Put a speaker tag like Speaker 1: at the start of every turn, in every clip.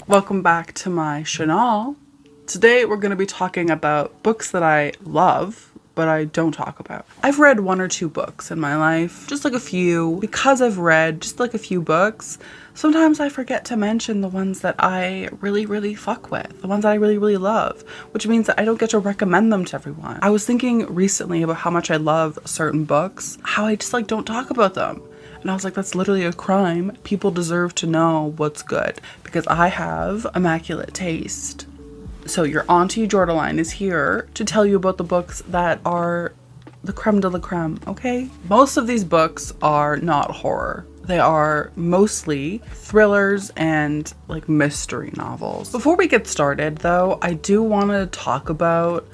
Speaker 1: Welcome back to my channel. Today we're going to be talking about books that I love, but I don't talk about. I've read 1 or 2 books in my life, just like a few. Because I've read just like a few books, sometimes I forget to mention the ones that I really fuck with, the ones that I really love, which means that I don't get to recommend them to everyone. I was thinking recently about how much I love certain books, how I just like don't talk about them. And I was like, that's literally a crime. People deserve to know what's good because I have immaculate taste. So your auntie Jordaline is here to tell you about the books that are the creme de la creme, okay? Most of these books are not horror. They are mostly thrillers and like mystery novels. Before we get started though, I do want to talk about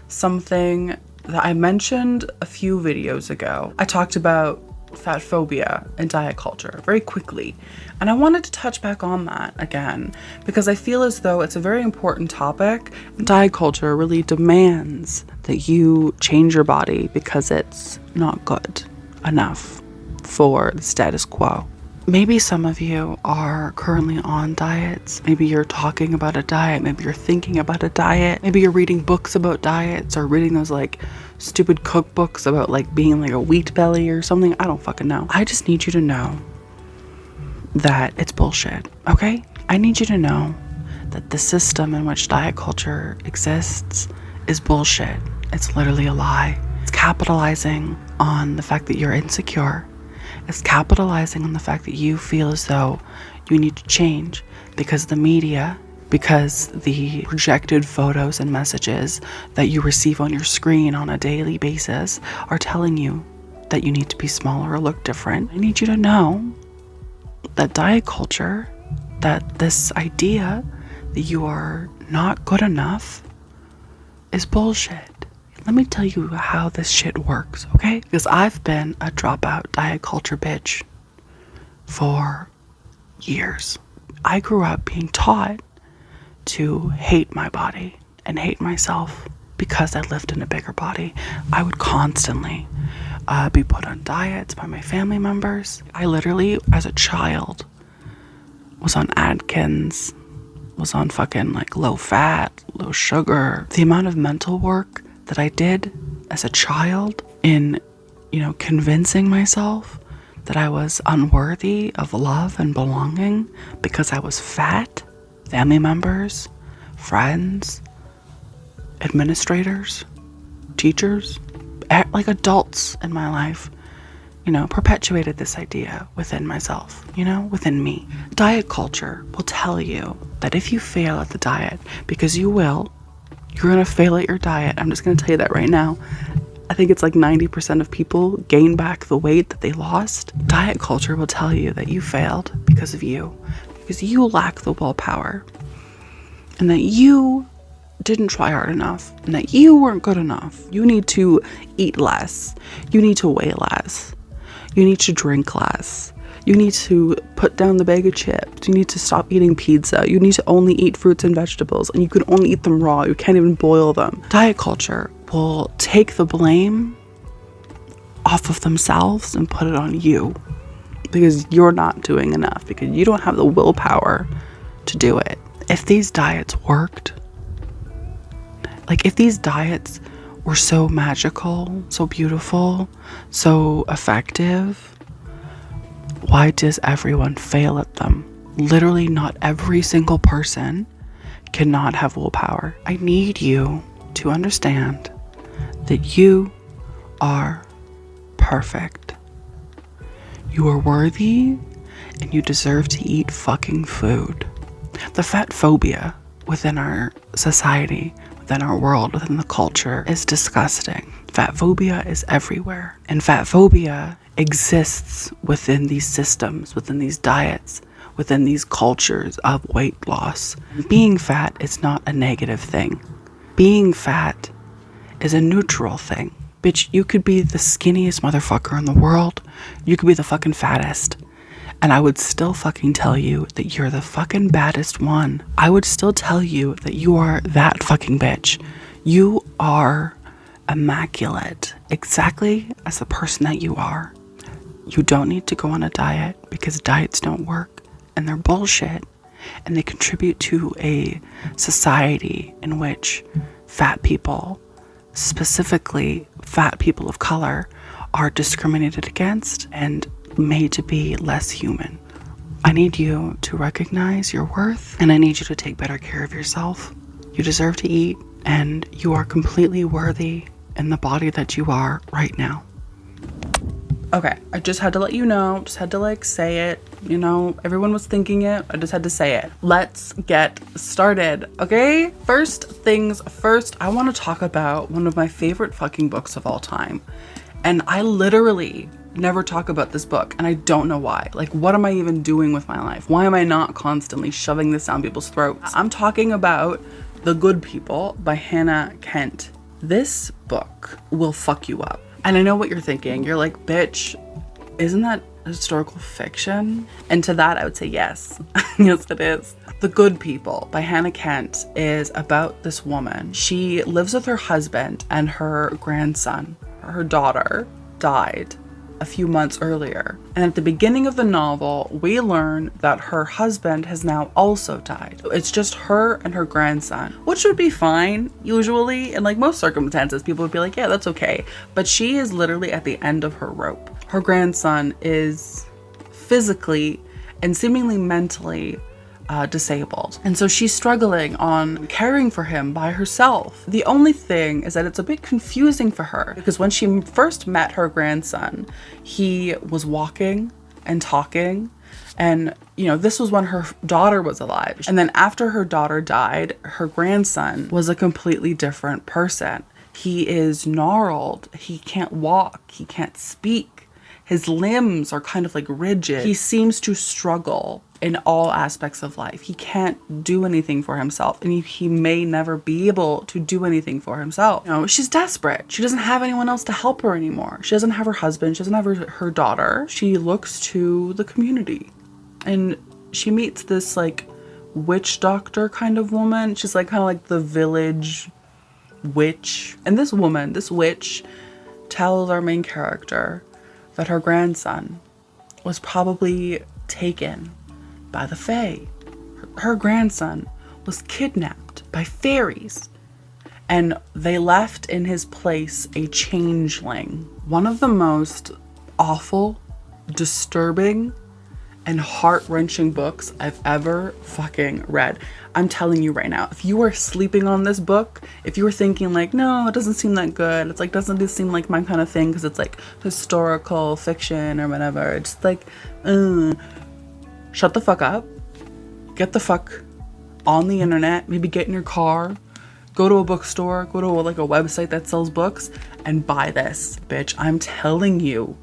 Speaker 1: something that I mentioned a few videos ago. I talked about fat phobia and diet culture very quickly, and I wanted to touch back on that again because I feel as though it's a very important topic. Diet culture really demands that you change your body because it's not good enough for the status quo. Maybe some of you are currently on diets. Maybe you're talking about a diet. Maybe you're thinking about a diet. Maybe you're reading books about diets or reading those like stupid cookbooks about like being like a wheat belly or something. I don't fucking know. I just need you to know that it's bullshit, okay? I need you to know that the system in which diet culture exists is bullshit. It's literally a lie. It's capitalizing on the fact that you're insecure. It's capitalizing on the fact that you feel as though you need to change because the media, because the projected photos and messages that you receive on your screen on a daily basis are telling you that you need to be smaller or look different. I need you to know that diet culture, that this idea that you are not good enough is bullshit. Let me tell you how this shit works, okay? Because I've been a dropout diet culture bitch for years. I grew up being taught to hate my body and hate myself because I lived in a bigger body. I would constantly be put on diets by my family members. I literally, as a child, was on Atkins, was on fucking like low fat, low sugar. The amount of mental work that I did as a child in, convincing myself that I was unworthy of love and belonging because I was fat. Family members, friends, administrators, teachers, like adults in my life, perpetuated this idea within myself, within me. Diet culture will tell you that if you fail at the diet, because you will, you're going to fail at your diet. I'm just going to tell you that right now. I think it's like 90% of people gain back the weight that they lost. Diet culture will tell you that you failed because of you, because you lack the willpower, and that you didn't try hard enough, and that you weren't good enough. You need to eat less. You need to weigh less. You need to drink less. You need to put down the bag of chips. You need to stop eating pizza. You need to only eat fruits and vegetables, and you can only eat them raw. You can't even boil them. Diet culture will take the blame off of themselves and put it on you because you're not doing enough, because you don't have the willpower to do it. If these diets worked, like if these diets were so magical, so beautiful, so effective, why does everyone fail at them? Literally not every single person cannot have willpower. I need you to understand that you are perfect. You are worthy and you deserve to eat fucking food. The fat phobia within our society, within our world, within the culture is disgusting. Fat phobia is everywhere, and fat phobia exists within these systems, within these diets, within these cultures of weight loss. Being fat is not a negative thing. Being fat is a neutral thing. Bitch, you could be the skinniest motherfucker in the world. You could be the fucking fattest. And I would still fucking tell you that you're the fucking baddest one. I would still tell you that you are that fucking bitch. You are immaculate, exactly as the person that you are. You don't need to go on a diet because diets don't work and they're bullshit. and they contribute to a society in which fat people, specifically fat people of color, are discriminated against and made to be less human. I need you to recognize your worth, and I need you to take better care of yourself. You deserve to eat, and you are completely worthy in the body that you are right now. Okay, I just had to let you know, just had to like say it, you know, everyone was thinking it, I just had to say it. Let's get started, okay? First things first, I want to talk about one of my favorite fucking books of all time. And I literally never talk about this book, and I don't know why. Like, what am I even doing with my life? Why am I not constantly shoving this down people's throats? I'm talking about The Good People by Hannah Kent. This book will fuck you up. And I know what you're thinking. You're like, bitch, isn't that historical fiction? And to that, I would say yes. Yes, it is. The Good People by Hannah Kent is about this woman. She lives with her husband and her grandson. Her daughter died a few months earlier. And at the beginning of the novel, we learn that her husband has now also died. It's just her and her grandson, which would be fine usually. In like most circumstances, people would be like, yeah, that's okay. But she is literally at the end of her rope. Her grandson is physically and seemingly mentally disabled. And so she's struggling on caring for him by herself. The only thing is that it's a bit confusing for her because when she first met her grandson, he was walking and talking, and you know, this was when her daughter was alive. And then after her daughter died, her grandson was a completely different person. He is gnarled. He can't walk. He can't speak. His limbs are kind of like rigid. He seems to struggle in all aspects of life. He can't do anything for himself, and he may never be able to do anything for himself. You know, she's desperate. She doesn't have anyone else to help her anymore. She doesn't have her husband. She doesn't have her daughter. She looks to the community, and she meets this like witch doctor kind of woman. She's like kind of like the village witch. And this woman, this witch, tells our main character that her grandson was probably taken by the Fae. Her grandson was kidnapped by fairies, and they left in his place a changeling. One of the most awful, disturbing, and heart-wrenching books I've ever fucking read. I'm telling you right now, if you are sleeping on this book, if you were thinking like, no, it doesn't seem that good, it's like, doesn't this seem like my kind of thing because it's like historical fiction or whatever, it's like, shut the fuck up, get the fuck on the internet, maybe get in your car, go to a bookstore, go to like a website that sells books, and buy this, bitch. I'm telling you,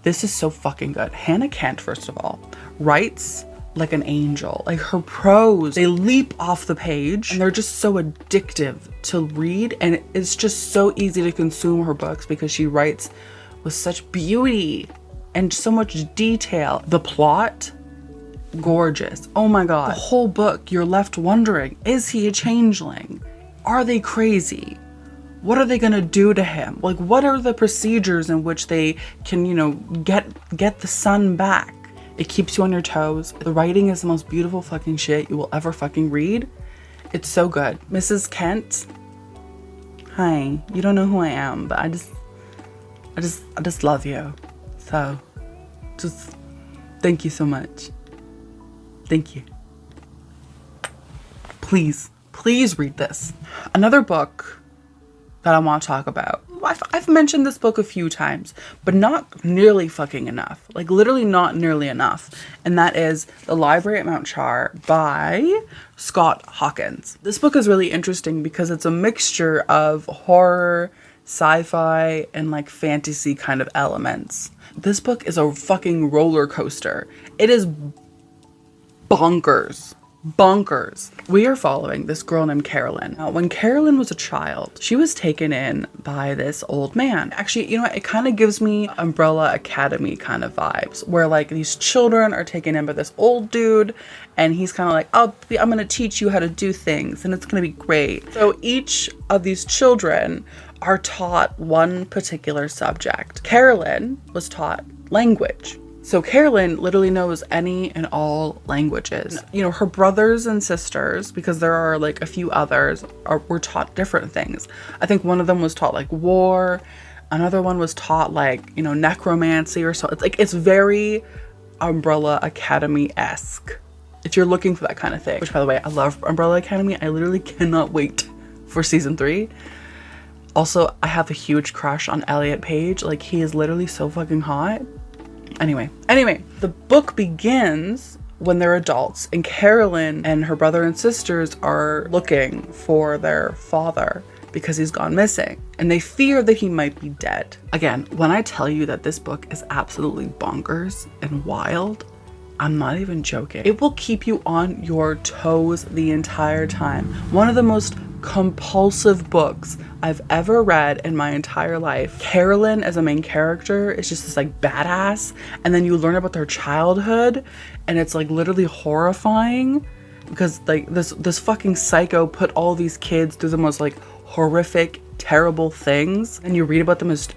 Speaker 1: this is so fucking good. Hannah Kent, first of all, writes like an angel. Like her prose, they leap off the page and they're just so addictive to read, and it's just so easy to consume her books because she writes with such beauty and so much detail. The plot, gorgeous. Oh my god. The whole book, you're left wondering, is he a changeling? Are they crazy? What are they gonna do to him? Like, what are the procedures in which they can, you know, get the son back? It keeps you on your toes. The writing is the most beautiful fucking shit you will ever fucking read. It's so good. Mrs. Kent, hi. You don't know who I am, but I just love you. So, just thank you so much. Thank you. Please read this. Another book that I want to talk about. I've mentioned this book a few times, but not nearly fucking enough. Like literally not nearly enough. And that is The Library at Mount Char by Scott Hawkins. This book is really interesting because it's a mixture of horror, sci-fi, and like fantasy kind of elements. This book is a fucking roller coaster. It is bonkers. We are following this girl named Carolyn. Now, when Carolyn was a child, she was taken in by this old man. Actually, you know what? It kind of gives me Umbrella Academy kind of vibes, where like these children are taken in by this old dude, and he's kind of like, I'm going to teach you how to do things, and it's going to be great. So each of these children are taught one particular subject. Carolyn was taught language. So Carolyn literally knows any and all languages. You know, her brothers and sisters, because there are like a few others, were taught different things. I think one of them was taught like war. Another one was taught like, you know, necromancy or so. It's like, it's very Umbrella Academy-esque. If you're looking for that kind of thing, which by the way, I love Umbrella Academy. I literally cannot wait for season 3. Also, I have a huge crush on Elliot Page. Like, he is literally so fucking hot. Anyway, the book begins when they're adults and Carolyn and her brother and sisters are looking for their father because he's gone missing and they fear that he might be dead. Again, when I tell you that this book is absolutely bonkers and wild, I'm not even joking. It will keep you on your toes the entire time. One of the most compulsive books I've ever read in my entire life. Carolyn as a main character is just this like badass, and then you learn about their childhood and it's like literally horrifying because like this fucking psycho put all these kids through the most like horrific, terrible things, and you read about them as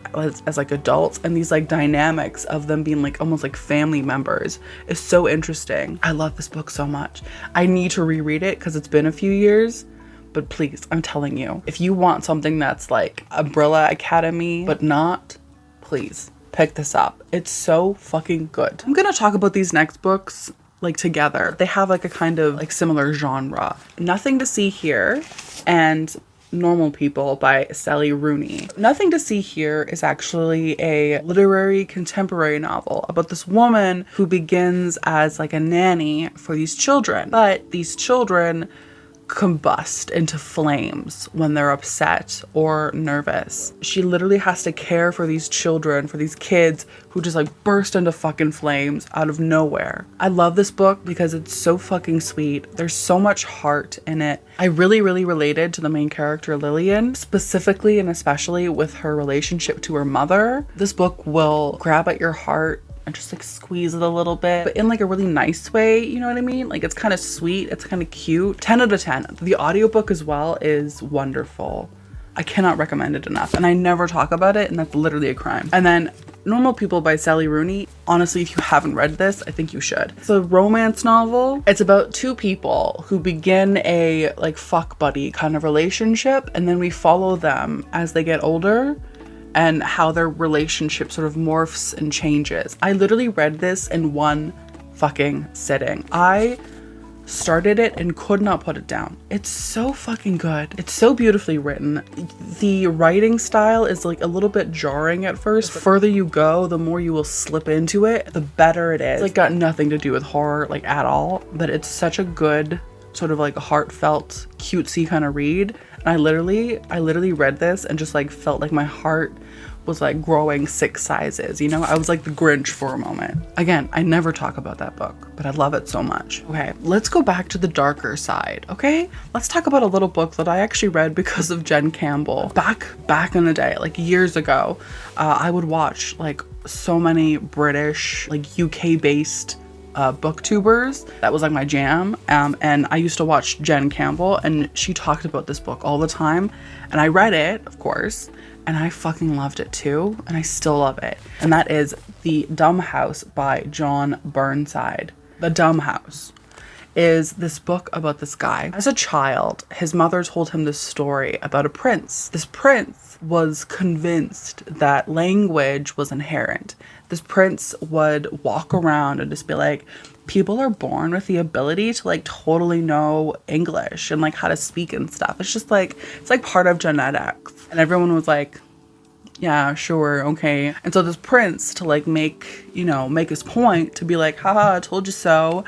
Speaker 1: like adults, and these like dynamics of them being like almost like family members is so interesting. I love this book so much. I need to reread it because it's been a few years, but please, I'm telling you, if you want something that's like Umbrella Academy but not, please pick this up. It's so fucking good. I'm gonna talk about these next books like together. They have like a kind of like similar genre. Nothing to See Here and Normal People by Sally Rooney. Nothing to See Here is actually a literary contemporary novel about this woman who begins as like a nanny for these children, but these children combust into flames when they're upset or nervous. She literally has to care for these children, for these kids who just like burst into fucking flames out of nowhere. I love this book because it's so fucking sweet. There's so much heart in it. I really related to the main character Lillian, specifically and especially with her relationship to her mother. This book will grab at your heart and just like squeeze it a little bit, but in like a really nice way, you know what I mean? Like it's kind of sweet, it's kind of cute. 10 out of 10. The audiobook as well is wonderful. I cannot recommend it enough, and I never talk about it, and that's literally a crime. And then Normal People by Sally Rooney. Honestly, if you haven't read this, I think you should. It's a romance novel. It's about two people who begin a like fuck buddy kind of relationship, and then we follow them as they get older and how their relationship sort of morphs and changes. I literally read this in one fucking sitting. I started it and could not put it down. It's so fucking good. It's so beautifully written. The writing style is like a little bit jarring at first. The further you go, the more you will slip into it, the better it is. It's like got nothing to do with horror like at all, but it's such a good sort of like a heartfelt, cutesy kind of read. And I literally read this and just like felt like my heart was like growing 6 sizes, you know? I was like the Grinch for a moment. Again, I never talk about that book, but I love it so much. Okay, let's go back to the darker side, okay? Let's talk about a little book that I actually read because of Jen Campbell. Back in the day, like years ago, I would watch like so many British, like UK-based booktubers. That was like my jam. And I used to watch Jen Campbell, and she talked about this book all the time. And I read it, of course, and I fucking loved it too. And I still love it. And that is The Dumb House by John Burnside. The Dumb House is this book about this guy. As a child, his mother told him this story about a prince. This prince was convinced that language was inherent. This prince would walk around and just be like, people are born with the ability to like totally know English and like how to speak and stuff. It's just like, it's like part of genetics. And everyone was like, yeah, sure, okay. And so this prince, to like make his point, to be like, haha, I told you so,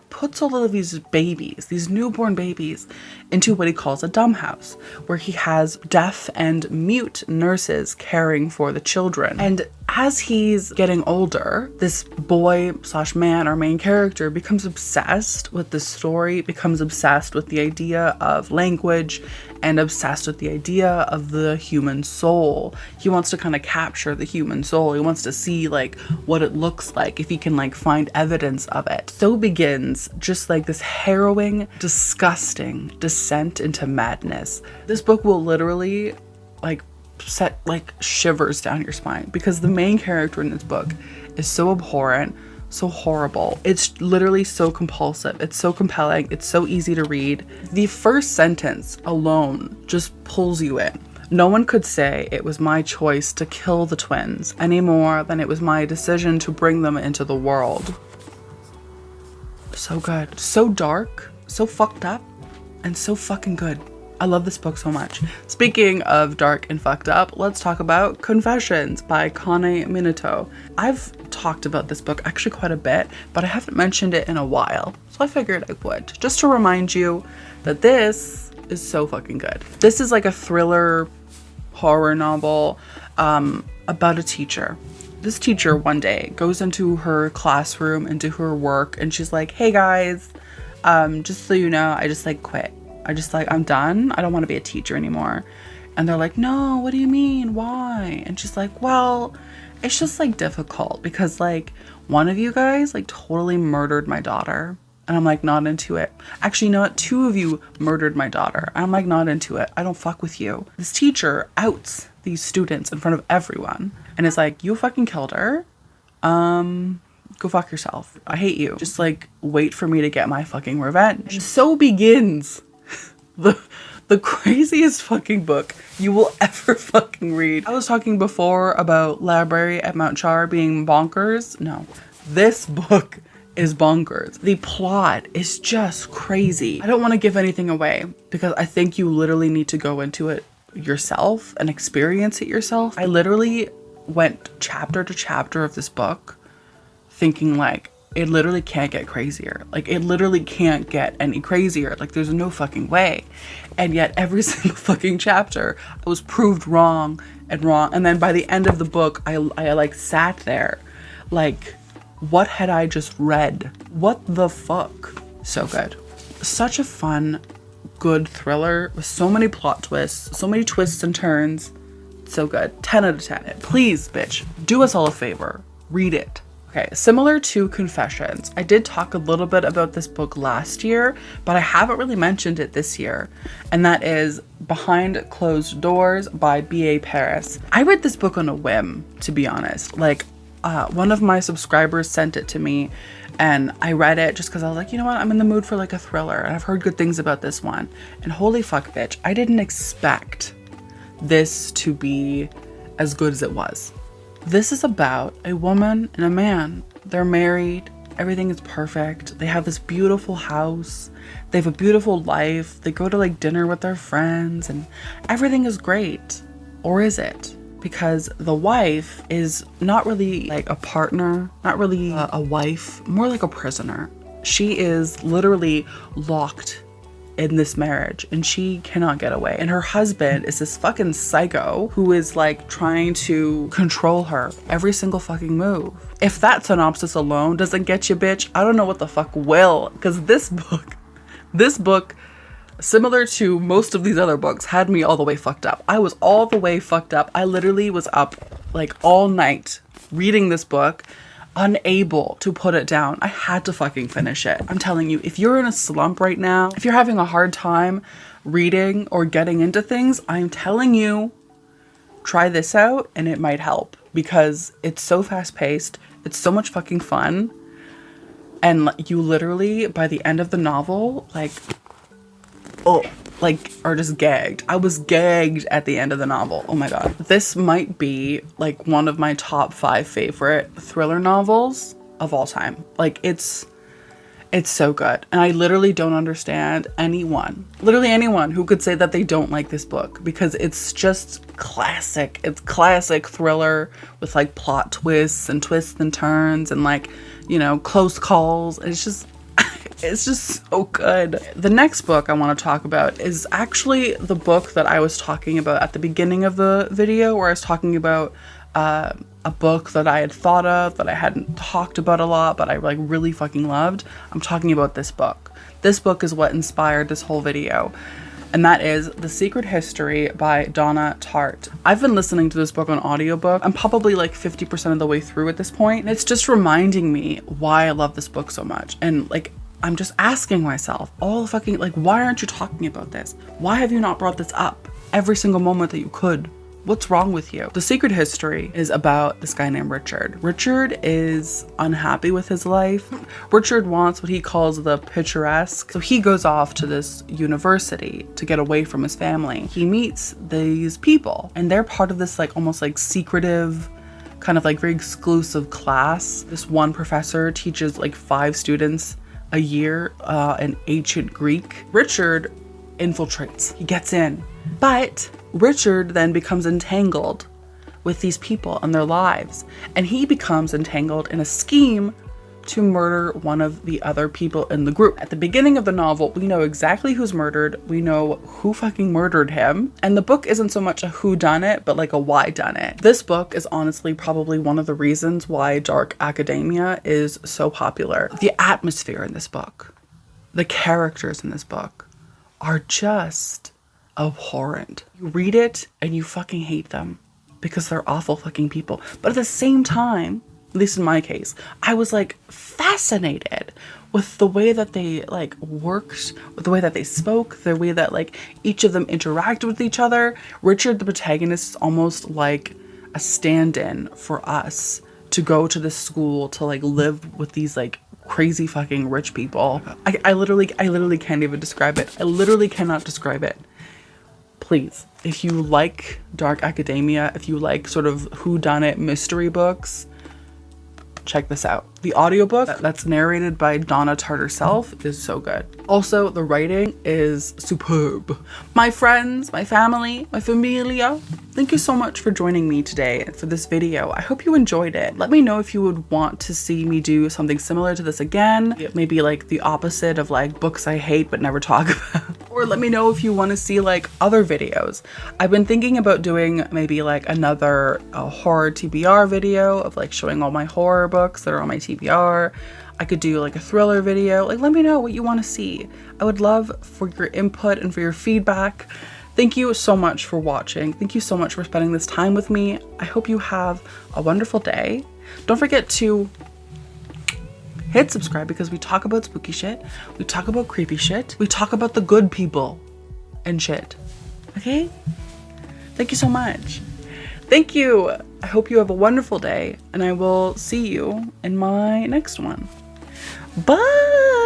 Speaker 1: puts all of these babies, these newborn babies, into what he calls a dumb house, where he has deaf and mute nurses caring for the children. And as he's getting older, this boy/man, our main character, becomes obsessed with the story, becomes obsessed with the idea of language, and obsessed with the idea of the human soul. He wants to kind of capture the human soul. He wants to see like what it looks like, if he can like find evidence of it. So begins just like this harrowing, disgusting descent into madness. This book will literally like set like shivers down your spine, because the main character in this book is so abhorrent, so horrible. It's literally so compulsive. It's so compelling. It's so easy to read. The first sentence alone just pulls you in. No one could say it was my choice to kill the twins any more than it was my decision to bring them into the world. So good. So dark, so fucked up, and so fucking good. I love this book so much. Speaking of dark and fucked up, let's talk about Confessions by Kane Minato. I've talked about this book actually quite a bit, but I haven't mentioned it in a while, so I figured I would, just to remind you that this is so fucking good. This is like a thriller horror novel about a teacher. This teacher one day goes into her classroom, into her work, and she's like, hey guys, just so you know, I just like quit. I'm done. I don't want to be a teacher anymore. And they're like, no, what do you mean? Why? And she's like, well, it's just like difficult because like one of you guys like totally murdered my daughter. And I'm like, not into it. Actually, you know what? 2 of you murdered my daughter. I'm like, not into it. I don't fuck with you. This teacher outs these students in front of everyone and is like, you fucking killed her. Go fuck yourself. I hate you. Just like wait for me to get my fucking revenge. So begins the craziest fucking book you will ever fucking read. I was talking before about Library at Mount Char being bonkers. No, this book is bonkers. The plot is just crazy. I don't want to give anything away because I think you literally need to go into it yourself and experience it yourself. I literally went chapter to chapter of this book thinking like, it literally can't get crazier. Like it literally can't get any crazier. Like there's no fucking way. And yet every single fucking chapter I was proved wrong. And then by the end of the book, I like sat there like, what had I just read? What the fuck? So good. Such a fun, good thriller with so many plot twists, so many twists and turns. So good. 10 out of 10. Please, bitch, do us all a favor. Read it. Okay, similar to Confessions, I did talk a little bit about this book last year, but I haven't really mentioned it this year, and that is Behind Closed Doors by B.A. Paris. I read this book on a whim, to be honest. Like, one of my subscribers sent it to me, and I read it just because I was like, you know what, I'm in the mood for like a thriller, and I've heard good things about this one. And holy fuck, bitch, I didn't expect this to be as good as it was. This is about a woman and a man. They're married. Everything is perfect. They have this beautiful house. They have a beautiful life. They go to like dinner with their friends and everything is great. Or is it? Because the wife is not really like a partner, not really a wife, more like a prisoner. She is literally locked in this marriage and she cannot get away. And her husband is this fucking psycho who is like trying to control her every single fucking move. If that synopsis alone doesn't get you, bitch, I don't know what the fuck will. Because this book, similar to most of these other books, had me all the way fucked up. I was all the way fucked up. I literally was up like all night reading this book, unable to put it down. I had to fucking finish it. I'm telling you, if you're in a slump right now, if you're having a hard time reading or getting into things, I'm telling you, try this out and it might help because it's so fast paced. It's so much fucking fun. And you literally, by the end of the novel, are just gagged. I was gagged at the end of the novel. Oh my god. This might be like one of my top 5 favorite thriller novels of all time. Like it's so good. And I literally don't understand anyone who could say that they don't like this book because it's just classic. It's classic thriller with like plot twists and turns and like, you know, close calls. It's just so good. The next book I want to talk about is actually the book that I was talking about at the beginning of the video, where I was talking about a book that I had thought of, that I hadn't talked about a lot, but I like really fucking loved. I'm talking about this book. This book is what inspired this whole video. And that is The Secret History by Donna Tartt. I've been listening to this book on audiobook. I'm probably like 50% of the way through at this point. And it's just reminding me why I love this book so much. And like, I'm just asking myself all fucking, like, why aren't you talking about this? Why have you not brought this up every single moment that you could? What's wrong with you? The Secret History is about this guy named Richard. Richard is unhappy with his life. Richard wants what he calls the picturesque. So he goes off to this university to get away from his family. He meets these people and they're part of this like almost like secretive, kind of like very exclusive class. This one professor teaches like 5 students a year in ancient Greek. Richard infiltrates, he gets in, but Richard then becomes entangled with these people and their lives, and he becomes entangled in a scheme to murder one of the other people in the group. At the beginning of the novel, we know exactly who's murdered, we know who fucking murdered him, and the book isn't so much a whodunit, but like a whydunit. This book is honestly probably one of the reasons why dark academia is so popular. The atmosphere in this book, the characters in this book are just abhorrent. You read it and you fucking hate them because they're awful fucking people. But at the same time, at least in my case, I was like fascinated with the way that they like worked, with the way that they spoke, the way that like each of them interacted with each other. Richard, the protagonist, is almost like a stand-in for us to go to this school to like live with these like crazy fucking rich people. I literally can't even describe it. I literally cannot describe it. Please, if you like dark academia, if you like sort of whodunit mystery books, check this out. The audiobook that's narrated by Donna Tartt herself is so good. Also, the writing is superb. My friends, my family, my familia, thank you so much for joining me today for this video. I hope you enjoyed it. Let me know if you would want to see me do something similar to this again. Maybe like the opposite of like books I hate but never talk about. Or let me know if you want to see like other videos. I've been thinking about doing maybe like another horror TBR video of like showing all my horror books that are on my TBR. I could do like a thriller video. Like, let me know what you want to see. I would love for your input and for your feedback. Thank you so much for watching. Thank you so much for spending this time with me. I hope you have a wonderful day. Don't forget to hit subscribe because we talk about spooky shit. We talk about creepy shit. We talk about the good people and shit. Okay? Thank you so much. Thank you. I hope you have a wonderful day and I will see you in my next one. Bye.